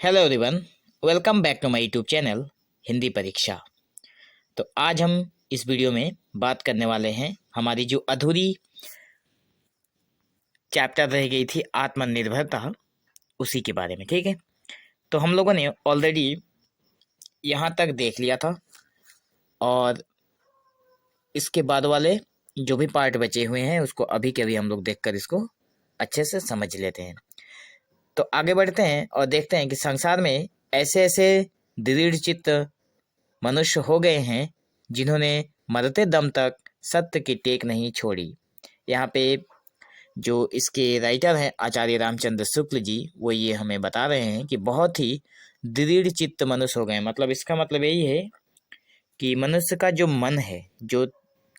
Hello everyone, welcome back to my YouTube channel Hindi Pariksha. तो आज हम इस वीडियो में बात करने वाले हैं हमारी जो अधूरी चैप्टर रह गई थी आत्मनिर्भरता, उसी के बारे में। ठीक है, तो हम लोगों ने ऑलरेडी यहाँ तक देख लिया था और इसके बाद वाले जो भी पार्ट बचे हुए हैं उसको अभी के अभी हम लोग देखकर इसको अच्छे से समझ लेते हैं। तो आगे बढ़ते हैं और देखते हैं कि संसार में ऐसे ऐसे दृढ़ चित्त मनुष्य हो गए हैं जिन्होंने मरते दम तक सत्य की टेक नहीं छोड़ी। यहाँ पे जो इसके राइटर हैं आचार्य रामचंद्र शुक्ल जी, वो ये हमें बता रहे हैं कि बहुत ही दृढ़ चित्त मनुष्य हो गए। मतलब इसका मतलब यही है कि मनुष्य का जो मन है, जो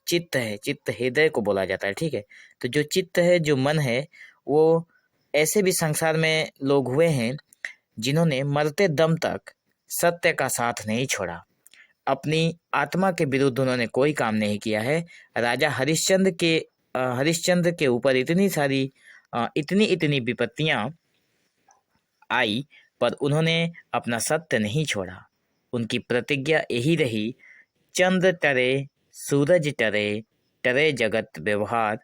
चित्त है, चित्त हृदय को बोला जाता है। ठीक है, तो जो चित्त है, जो मन है, वो ऐसे भी संसार में लोग हुए हैं जिन्होंने मरते दम तक सत्य का साथ नहीं छोड़ा। अपनी आत्मा के विरुद्ध उन्होंने कोई काम नहीं किया है। राजा हरिश्चंद्र के ऊपर इतनी सारी इतनी इतनी विपत्तियां आई, पर उन्होंने अपना सत्य नहीं छोड़ा। उनकी प्रतिज्ञा यही रही, चंद्र टरे सूरज टरे, टरे जगत व्यवहार,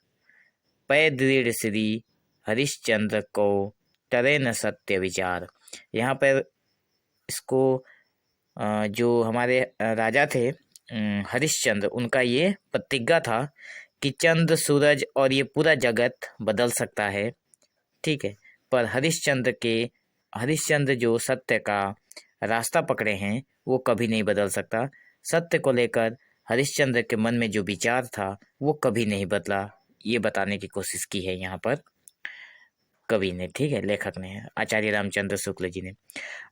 पै दृढ़ श्री हरिश्चंद्र को, टरे न सत्य विचार। यहाँ पर इसको जो हमारे राजा थे हरिश्चंद्र, उनका ये प्रतिज्ञा था कि चंद्र सूरज और ये पूरा जगत बदल सकता है। ठीक है, पर हरिश्चंद्र जो सत्य का रास्ता पकड़े हैं वो कभी नहीं बदल सकता। सत्य को लेकर हरिश्चंद्र के मन में जो विचार था वो कभी नहीं बदला। ये बताने की कोशिश की है यहाँ पर कवि ने। ठीक है, लेखक ने, आचार्य रामचंद्र शुक्ल जी ने।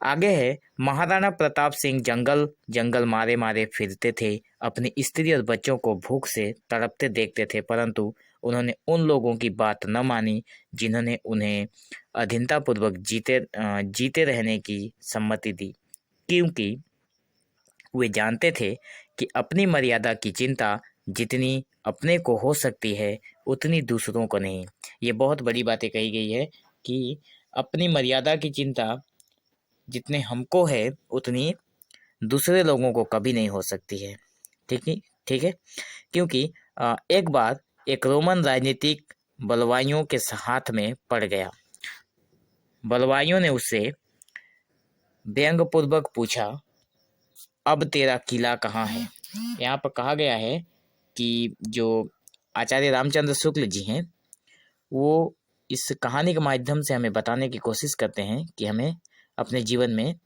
आगे है, महाराणा प्रताप सिंह जंगल जंगल मारे मारे फिरते थे, अपनी स्त्री और बच्चों को भूख से तड़पते देखते थे, परंतु उन्होंने उन लोगों की बात न मानी जिन्होंने उन्हें अधीनतापूर्वक जीते रहने की सम्मति दी, क्योंकि वे जानते थे कि अपनी मर्यादा की चिंता जितनी अपने को हो सकती है उतनी दूसरों को नहीं। ये बहुत बड़ी बातें कही गई है कि अपनी मर्यादा की चिंता जितने हमको है उतनी दूसरे लोगों को कभी नहीं हो सकती है। ठीक है, क्योंकि एक बार एक रोमन राजनीतिक बलवाइयों के हाथ में पड़ गया। बलवाइयों ने उससे व्यंग्यपूर्वक पूछा, अब तेरा किला कहाँ है। यहाँ पर कहा गया है कि जो आचार्य रामचंद्र शुक्ल जी हैं वो इस कहानी के माध्यम से हमें बताने की कोशिश करते हैं कि हमें अपने जीवन में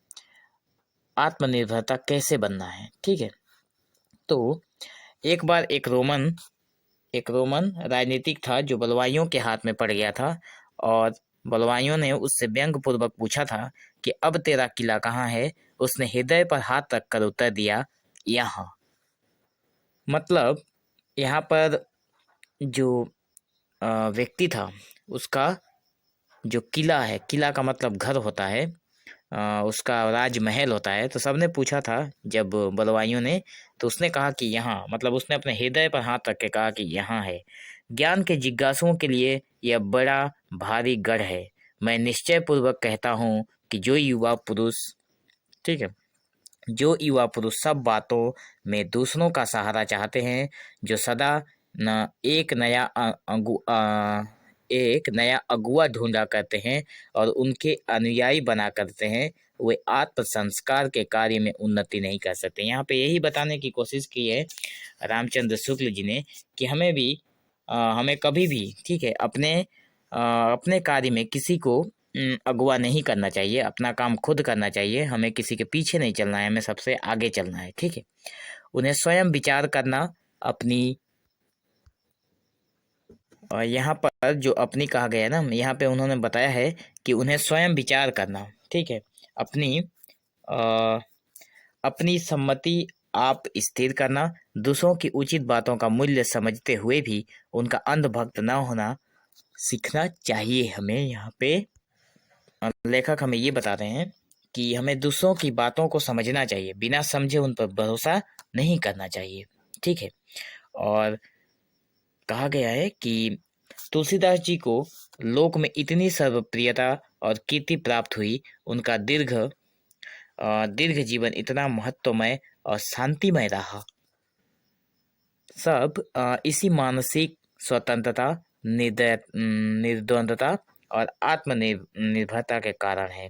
आत्मनिर्भरता कैसे बनना है। ठीक है, तो एक बार एक रोमन राजनीतिक था जो बलवाइयों के हाथ में पड़ गया था, और बलवाइयों ने उससे व्यंग्यपूर्वक पूछा था कि अब तेरा किला कहाँ है। उसने हृदय पर हाथ रख कर उत्तर दिया, यहाँ। मतलब यहाँ पर जो व्यक्ति था उसका जो किला है, किला का मतलब घर होता है, उसका राजमहल होता है। तो सबने पूछा था जब बलवाइयों ने, तो उसने कहा कि यहाँ, मतलब उसने अपने हृदय पर हाथ रख के कहा कि यहाँ है। ज्ञान के जिज्ञासुओं के लिए यह बड़ा भारी गढ़ है। मैं निश्चय पूर्वक कहता हूँ कि ठीक है, जो युवा पुरुष सब बातों में दूसरों का सहारा चाहते हैं, जो सदा न एक नया अगुआ ढूंढा करते हैं और उनके अनुयायी बना करते हैं, वे आत्म संस्कार के कार्य में उन्नति नहीं कर सकते। यहाँ पे यही बताने की कोशिश की है रामचंद्र शुक्ल जी ने कि हमें कभी भी, ठीक है, अपने कार्य में किसी को अगुवा नहीं करना चाहिए। अपना काम खुद करना चाहिए, हमें किसी के पीछे नहीं चलना है, हमें सबसे आगे चलना है। ठीक है, उन्हें स्वयं विचार करना, अपनी यहाँ पर जो अपनी कहा गया है ना, यहाँ पे उन्होंने बताया है कि उन्हें स्वयं विचार करना। ठीक है, अपनी सम्मति आप स्थिर करना, दूसरों की उचित बातों का मूल्य समझते हुए भी उनका अंधभक्त न होना सीखना चाहिए हमें। यहाँ पे लेखक हमें ये बता रहे हैं कि हमें दूसरों की बातों को समझना चाहिए, बिना समझे उन पर भरोसा नहीं करना चाहिए। ठीक है, और कहा गया है कि तुलसीदास जी को लोक में इतनी सर्वप्रियता और कीर्ति प्राप्त हुई, उनका दीर्घ जीवन इतना महत्वमय और शांतिमय रहा। सब इसी मानसिक स्वतंत्रता, निर्द्वंदता और आत्मनिर्भरता के कारण है।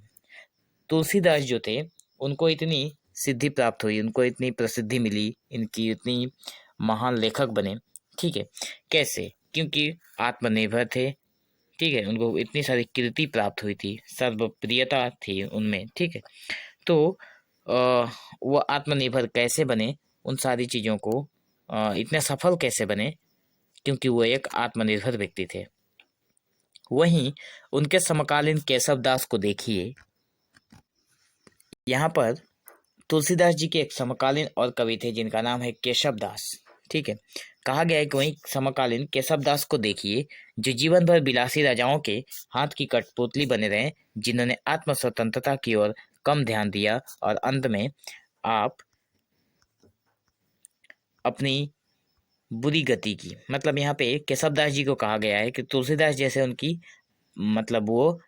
तुलसीदास जो थे, उनको इतनी सिद्धि प्राप्त हुई, उनको इतनी प्रसिद्धि मिली, इनकी इतनी महान लेखक बने, ठीक है। कैसे? क्योंकि आत्मनिर्भर थे, ठीक है। उनको इतनी सारी कीर्ति प्राप्त हुई थी, सर्वप्रियता थी उनमें, ठीक है। तो वो आत्मनिर्भर कैसे बने, उन सारी चीज़ों को इतने सफल कैसे बने? क्योंकि वो एक आत्मनिर्भर व्यक्ति थे। वहीं उनके समकालीन केशव दास को देखिए। यहाँ पर तुलसीदास जी के एक समकालीन और कवि थे जिनका नाम है केशव दास, ठीक है। कहा गया है कि वहीं समकालीन केशव दास को देखिए, जो जीवन भर विलासी राजाओं के हाथ की कठपुतली बने रहे, जिन्होंने आत्म स्वतंत्रता की ओर कम ध्यान दिया और अंत में आप अपनी बुरी गति की। मतलब यहाँ पे केशवदास जी को कहा गया है कि तुलसीदास जैसे उनकी मतलब वो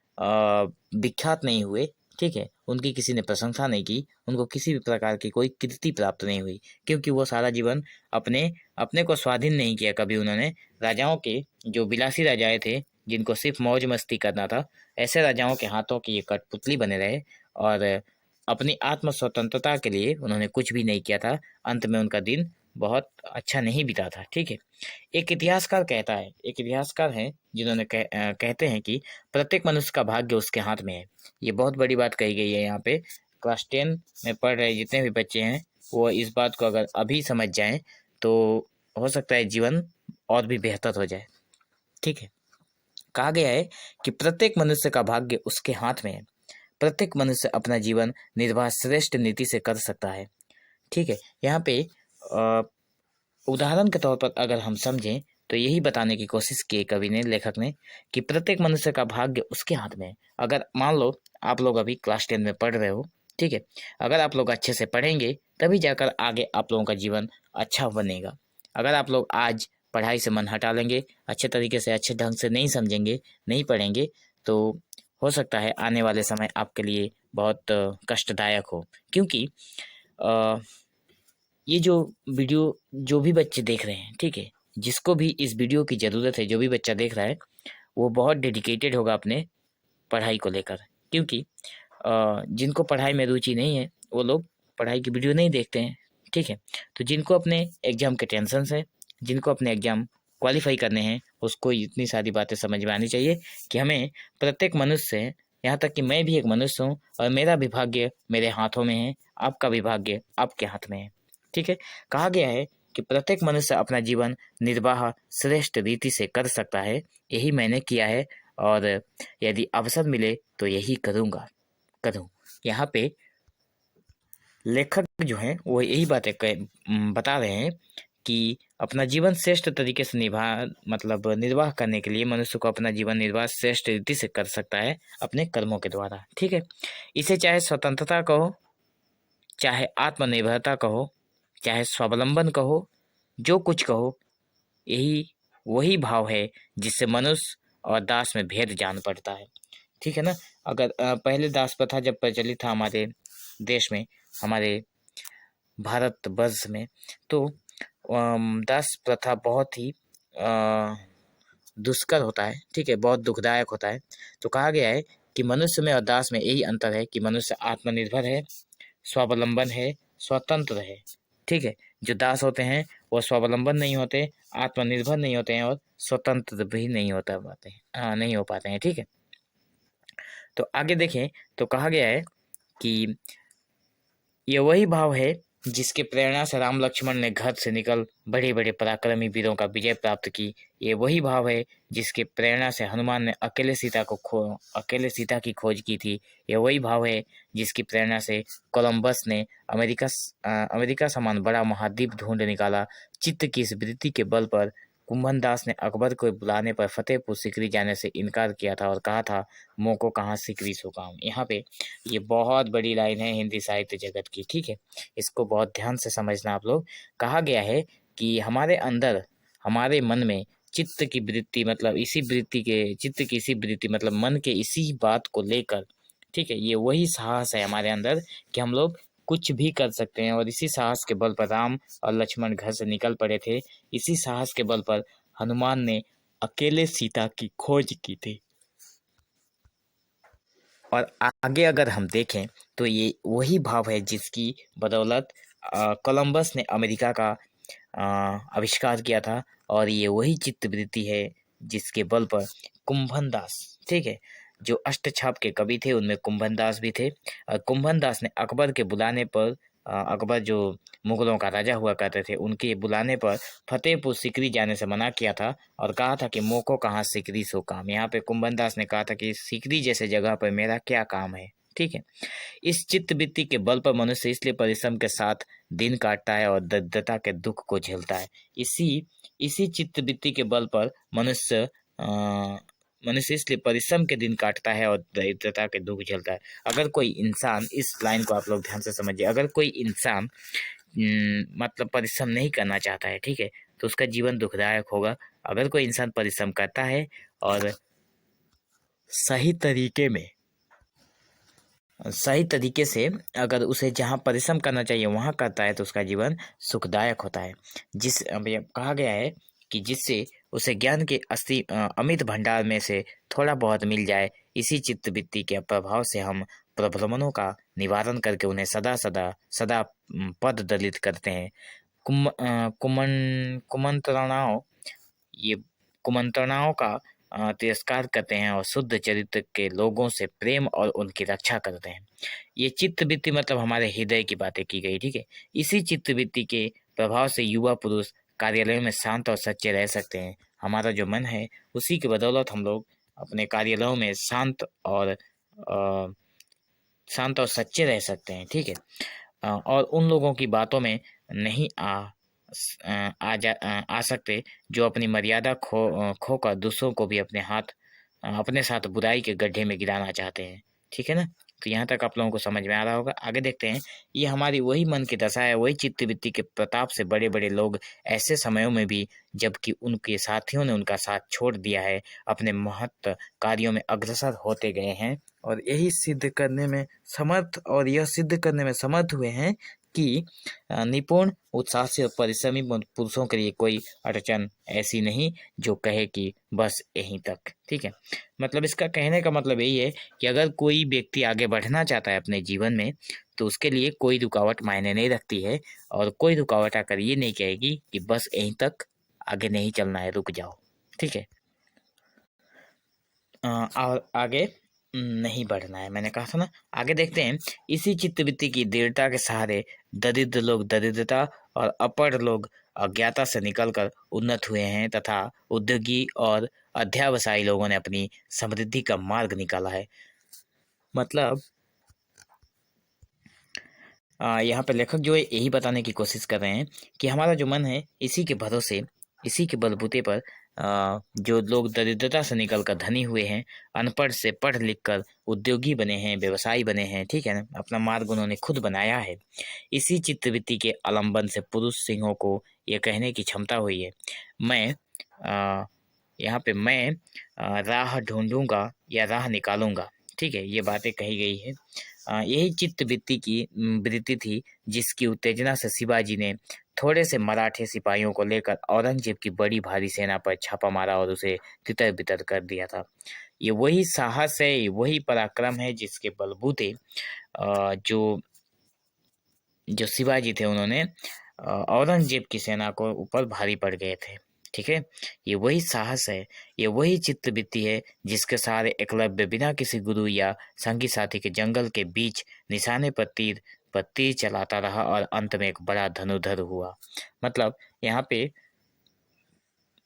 विख्यात नहीं हुए, ठीक है। उनकी किसी ने प्रशंसा नहीं की, उनको किसी भी प्रकार की कोई कीर्ति प्राप्त नहीं हुई, क्योंकि वो सारा जीवन अपने को स्वाधीन नहीं किया कभी उन्होंने। राजाओं के, जो विलासी राजाएं थे, जिनको सिर्फ मौज मस्ती करना था, ऐसे राजाओं के हाथों की ये कठपुतली बने रहे और अपनी आत्म स्वतंत्रता के लिए उन्होंने कुछ भी नहीं किया था। अंत में उनका दिन बहुत अच्छा नहीं बीता था, ठीक है। एक इतिहासकार कहता है, एक इतिहासकार हैं जिन्होंने कहते हैं कि प्रत्येक मनुष्य का भाग्य उसके हाथ में है। ये बहुत बड़ी बात कही गई है यहाँ पे। क्लास 10 में पढ़ रहे जितने भी बच्चे हैं, वो इस बात को अगर अभी समझ जाएं तो हो सकता है जीवन और भी बेहतर हो जाए, ठीक है। कहा गया है कि प्रत्येक मनुष्य का भाग्य उसके हाथ में है। प्रत्येक मनुष्य अपना जीवन निर्वाह श्रेष्ठ नीति से कर सकता है, ठीक है। यहाँ पे उदाहरण के तौर पर अगर हम समझें तो यही बताने की कोशिश की कवि ने, लेखक ने, कि प्रत्येक मनुष्य का भाग्य उसके हाथ में है। अगर मान लो आप लोग अभी क्लास 10 में पढ़ रहे हो, ठीक है। अगर आप लोग अच्छे से पढ़ेंगे तभी जाकर आगे आप लोगों का जीवन अच्छा बनेगा। अगर आप लोग आज पढ़ाई से मन हटा लेंगे, अच्छे तरीके से अच्छे ढंग से नहीं समझेंगे, नहीं पढ़ेंगे, तो हो सकता है आने वाले समय आपके लिए बहुत कष्टदायक हो। क्योंकि ये जो वीडियो जो भी बच्चे देख रहे हैं, ठीक है, जिसको भी इस वीडियो की ज़रूरत है, जो भी बच्चा देख रहा है, वो बहुत डेडिकेटेड होगा अपने पढ़ाई को लेकर। क्योंकि जिनको पढ़ाई में रुचि नहीं है वो लोग पढ़ाई की वीडियो नहीं देखते हैं, ठीक है। तो जिनको अपने एग्ज़ाम के टेंशन है, जिनको अपने एग्ज़ाम क्वालिफाई करने हैं, उसको इतनी सारी बातें समझ में आनी चाहिए कि हमें प्रत्येक मनुष्य है, यहाँ तक कि मैं भी एक मनुष्य हूँ और मेरा भी भाग्य मेरे हाथों में है, आपका भी भाग्य आपके हाथ में है, ठीक है। कहा गया है कि प्रत्येक मनुष्य अपना जीवन निर्वाह श्रेष्ठ रीति से कर सकता है। यही मैंने किया है और यदि अवसर मिले तो यही करूँ। यहाँ पे लेखक जो हैं वो यही बातें बता रहे हैं कि अपना जीवन श्रेष्ठ तरीके से निर्वाह करने के लिए मनुष्य को अपना जीवन निर्वाह श्रेष्ठ रीति से कर सकता है अपने कर्मों के द्वारा, ठीक है। इसे चाहे स्वतंत्रता कहो, चाहे आत्मनिर्भरता कहो, चाहे स्वावलंबन कहो, जो कुछ कहो, यही वही भाव है जिससे मनुष्य और दास में भेद जान पड़ता है, ठीक है ना। अगर पहले दास प्रथा जब प्रचलित था हमारे देश में, हमारे भारत वर्ष में, तो दास प्रथा बहुत ही दुष्कर होता है, ठीक है, बहुत दुखदायक होता है। तो कहा गया है कि मनुष्य में और दास में यही अंतर है कि मनुष्य आत्मनिर्भर है, स्वावलंबन है, स्वतंत्र है, ठीक है। जो दास होते हैं वो स्वावलंबन नहीं होते, आत्मनिर्भर नहीं होते हैं और स्वतंत्र भी नहीं नहीं हो पाते हैं, ठीक है। तो आगे देखें तो कहा गया है कि ये वही भाव है जिसके प्रेरणा से राम लक्ष्मण ने घर से निकल बड़े बड़े पराक्रमी वीरों का विजय प्राप्त की। ये वही भाव है जिसके प्रेरणा से हनुमान ने अकेले सीता की खोज की थी। ये वही भाव है जिसकी प्रेरणा से कोलंबस ने अमेरिका समान बड़ा महाद्वीप ढूंढ निकाला। चित्त की इस वृत्ति के बल पर कुंभन दास ने अकबर को बुलाने पर फतेहपुर सीकरी जाने से इनकार किया था और कहा था, मोको कहाँ सीकरी सो काम। यहाँ पे ये बहुत बड़ी लाइन है हिंदी साहित्य जगत की, ठीक है। इसको बहुत ध्यान से समझना आप लोग। कहा गया है कि हमारे अंदर, हमारे मन में चित्त की वृत्ति मतलब इसी वृत्ति के चित्त की इसी वृत्ति मतलब मन के इसी बात को लेकर, ठीक है, ये वही साहस है हमारे अंदर कि हम लोग कुछ भी कर सकते हैं। और इसी साहस के बल पर राम और लक्ष्मण घर से निकल पड़े थे। इसी साहस के बल पर हनुमान ने अकेले सीता की खोज की थी। और आगे अगर हम देखें तो ये वही भाव है जिसकी बदौलत कोलंबस ने अमेरिका का आविष्कार किया था। और ये वही चित्तवृत्ति है जिसके बल पर कुंभन दास, ठीक है, जो अष्टछाप के कवि थे उनमें कुंभन दास भी थे। और कुंभन दास ने अकबर के बुलाने पर अकबर जो मुगलों का राजा हुआ करते थे उनके बुलाने पर फतेहपुर सीकरी जाने से मना किया था और कहा था कि मोको कहाँ सीकरी सो काम। यहाँ पे कुंभन दास ने कहा था कि सीकरी जैसे जगह पर मेरा क्या काम है, ठीक है। इस चित्तवृत्ति के बल पर मनुष्य इसलिए परिश्रम के साथ दिन काटता है और दरिद्रता के दुख को झेलता है। इसी इसी चित्तवृत्ति के बल पर मनुष्य इसलिए परिश्रम के दिन काटता है और दरिद्रता के दुख झेलता है। अगर कोई इंसान, इस लाइन को आप लोग ध्यान से समझिए, अगर कोई इंसान मतलब परिश्रम नहीं करना चाहता है, ठीक है, तो उसका जीवन दुखदायक होगा। अगर कोई इंसान परिश्रम करता है और सही तरीके से अगर उसे जहाँ परिश्रम करना चाहिए वहाँ करता है तो उसका जीवन सुखदायक होता है। अब ये कहा गया है कि जिससे उसे ज्ञान के अमित भंडार में से थोड़ा बहुत मिल जाए। इसी चित्तवृत्ति के प्रभाव से हम प्रभ्रमणों का निवारण करके उन्हें सदा पद दलित करते हैं। कुमंत्रणाओं ये कुमंत्रणाओं का तिरस्कार करते हैं और शुद्ध चरित्र के लोगों से प्रेम और उनकी रक्षा करते हैं। ये चित्तवृत्ति मतलब हमारे हृदय की बातें की गई, ठीक है। इसी चित्तवृत्ति के प्रभाव से युवा पुरुष कार्यालयों में शांत और सच्चे रह सकते हैं। हमारा जो मन है उसी की बदौलत हम लोग अपने कार्यालयों में शांत और सच्चे रह सकते हैं, ठीक है। और उन लोगों की बातों में नहीं आ सकते जो अपनी मर्यादा खोकर दूसरों को भी अपने साथ बुराई के गड्ढे में गिराना चाहते हैं, ठीक है ना। तो यहाँ तक आप लोगों को समझ में आ रहा होगा। आगे देखते हैं। ये हमारी वही मन की दशा है, वही चित्तवृत्ति के प्रताप से बड़े बड़े लोग ऐसे समयों में भी जबकि उनके साथियों ने उनका साथ छोड़ दिया है अपने महत् कार्यों में अग्रसर होते गए हैं और यह सिद्ध करने में समर्थ हुए हैं कि निपुण उत्साही और परिश्रमी पुरुषों के लिए कोई अड़चन ऐसी नहीं जो कहे कि बस यहीं तक, ठीक है। मतलब इसका कहने का मतलब यही है कि अगर कोई व्यक्ति आगे बढ़ना चाहता है अपने जीवन में तो उसके लिए कोई रुकावट मायने नहीं रखती है और कोई रुकावट आकर ये नहीं कहेगी कि बस यहीं तक, आगे नहीं चलना है, रुक जाओ, ठीक है। और आगे नहीं बढ़ना है, मैंने कहा था ना। आगे देखते हैं। इसी चित्तवृत्ति की दृढ़ता के सहारे दरिद्र लोग दरिद्रता और अपढ़ लोग अज्ञाता से निकलकर उन्नत हुए हैं तथा उद्योगी और अध्यावसायी लोगों ने अपनी समृद्धि का मार्ग निकाला है। मतलब यहाँ पे लेखक जो है यही बताने की कोशिश कर रहे हैं कि हमारा जो मन है इसी के भरोसे, इसी के बलबूते पर जो लोग दरिद्रता से निकलकर धनी हुए हैं, अनपढ़ से पढ़ लिख कर उद्योगी बने हैं, व्यवसायी बने हैं, ठीक है ना, अपना मार्ग उन्होंने खुद बनाया है। इसी चित्तवृत्ति के आलंबन से पुरुष सिंहों को यह कहने की क्षमता हुई है, यहाँ पे मैं राह ढूंढूंगा या राह निकालूंगा, ठीक है, ये बातें कही गई है। यही चित्तवृत्ति की वृत्ति थी जिसकी उत्तेजना से शिवाजी ने थोड़े से मराठे सिपाहियों को लेकर औरंगजेब की बड़ी भारी सेना पर छापा मारा और उसे तितर बितर कर दिया था। ये वही साहस है, वही पराक्रम है जिसके बलबूते जो शिवाजी थे उन्होंने औरंगजेब की सेना को ऊपर भारी पड़ गए थे, ठीक है। ये वही साहस है, ये वही चित्तवृत्ति है जिसके सहारे एकलव्य बिना किसी गुरु या संगी साथी के जंगल के बीच निशाने पर तीर चलाता रहा और अंत में एक बड़ा धनुर्धर हुआ। मतलब यहाँ पे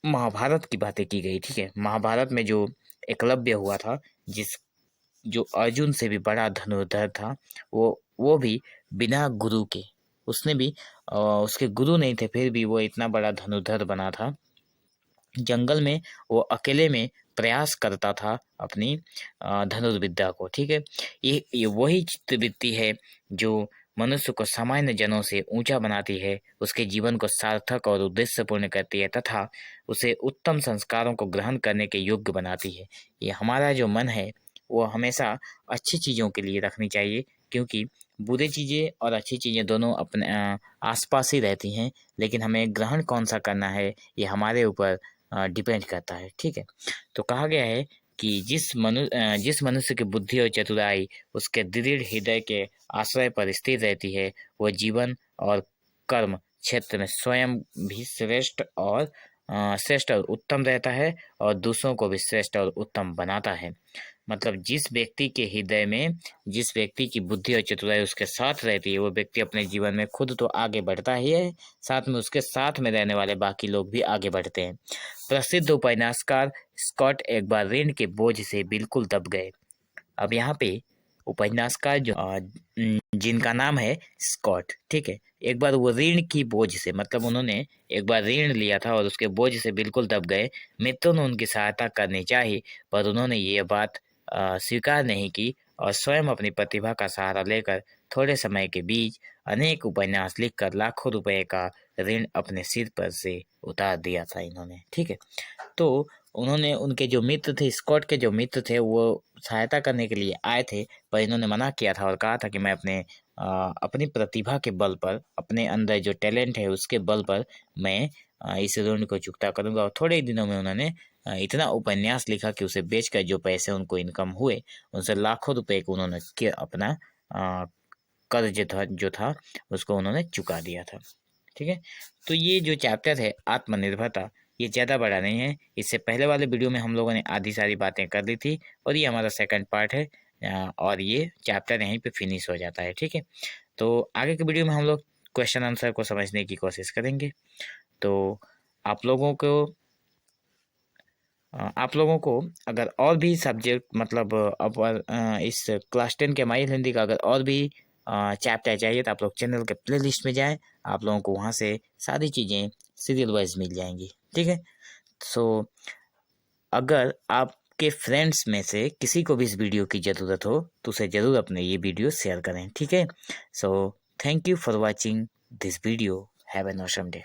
महाभारत की बातें की गई, ठीक है। महाभारत में जो एकलव्य हुआ था, जो अर्जुन से भी बड़ा धनुर्धर था, वो भी बिना गुरु के, उसने भी उसके गुरु नहीं थे फिर भी वो इतना बड़ा धनुर्धर बना था। जंगल में वो अकेले में प्रयास करता था अपनी धनुर्विद्या को, ठीक है। ये वही चित्तवृत्ति है जो मनुष्य को सामान्य जनों से ऊंचा बनाती है, उसके जीवन को सार्थक और उद्देश्यपूर्ण करती है तथा उसे उत्तम संस्कारों को ग्रहण करने के योग्य बनाती है। ये हमारा जो मन है वो हमेशा अच्छी चीज़ों के लिए रखनी चाहिए, क्योंकि बुरी चीज़ें और अच्छी चीज़ें दोनों अपने आसपास ही रहती हैं, लेकिन हमें ग्रहण कौन सा करना है ये हमारे ऊपर डिपेंड करता है। ठीक है, तो कहा गया है कि जिस मनुष्य की बुद्धि और चतुराई उसके दृढ़ हृदय के आश्रय पर स्थिर रहती है, वह जीवन और कर्म क्षेत्र में स्वयं भी श्रेष्ठ और उत्तम रहता है और दूसरों को भी श्रेष्ठ और उत्तम बनाता है। मतलब जिस व्यक्ति के हृदय में, जिस व्यक्ति की बुद्धि और चतुराई उसके साथ रहती है, वो व्यक्ति अपने जीवन में खुद तो आगे बढ़ता ही है, साथ में उसके साथ में रहने वाले बाकी लोग भी आगे बढ़ते हैं। प्रसिद्ध उपन्यासकार स्कॉट एक बार ऋण के बोझ से बिल्कुल दब गए। अब यहाँ पे उपन्यासकार जो जिनका नाम है स्कॉट, ठीक है, एक बार वो ऋण की बोझ से, मतलब उन्होंने एक बार ऋण लिया था और उसके बोझ से बिल्कुल दब गए। मित्रों ने उनकी सहायता करनी चाहिए, पर उन्होंने ये बात स्वीकार नहीं की और स्वयं अपनी प्रतिभा का सहारा लेकर थोड़े समय के बीच अनेक उपन्यास लिखकर लाखों रुपए का ऋण अपने सिर पर से उतार दिया था इन्होंने। ठीक है, तो उन्होंने, उनके जो मित्र थे, स्कॉट के जो मित्र थे, वो सहायता करने के लिए आए थे, पर इन्होंने मना किया था और कहा था कि मैं अपनी प्रतिभा के बल पर, अपने अंदर जो टैलेंट है उसके बल पर मैं इस ऋण को चुकता करूंगा। और थोड़े ही दिनों में उन्होंने इतना उपन्यास लिखा कि उसे बेचकर जो पैसे उनको इनकम हुए, उनसे लाखों रुपए को उन्होंने अपना कर्ज जो था उसको उन्होंने चुका दिया था। ठीक है, तो ये जो चैप्टर है आत्मनिर्भरता, ये ज़्यादा बड़ा नहीं है। इससे पहले वाले वीडियो में हम लोगों ने आधी सारी बातें कर ली थी और ये हमारा सेकंड पार्ट है और ये चैप्टर यहीं पे फिनिश हो जाता है। ठीक है, तो आगे के वीडियो में हम लोग क्वेश्चन आंसर को समझने की कोशिश करेंगे। तो आप लोगों को अगर और भी सब्जेक्ट, मतलब इस क्लास 10 के माइल हिंदी का अगर और भी चैप्टर चाहिए तो आप लोग चैनल के प्लेलिस्ट में जाएं, आप लोगों को वहाँ से सारी चीज़ें सीरियल वाइज मिल जाएंगी। ठीक है, सो अगर आपके फ्रेंड्स में से किसी को भी इस वीडियो की ज़रूरत हो तो उसे ज़रूर अपने ये वीडियो शेयर करें। ठीक है, so thank you for watching this video. Have an awesome day.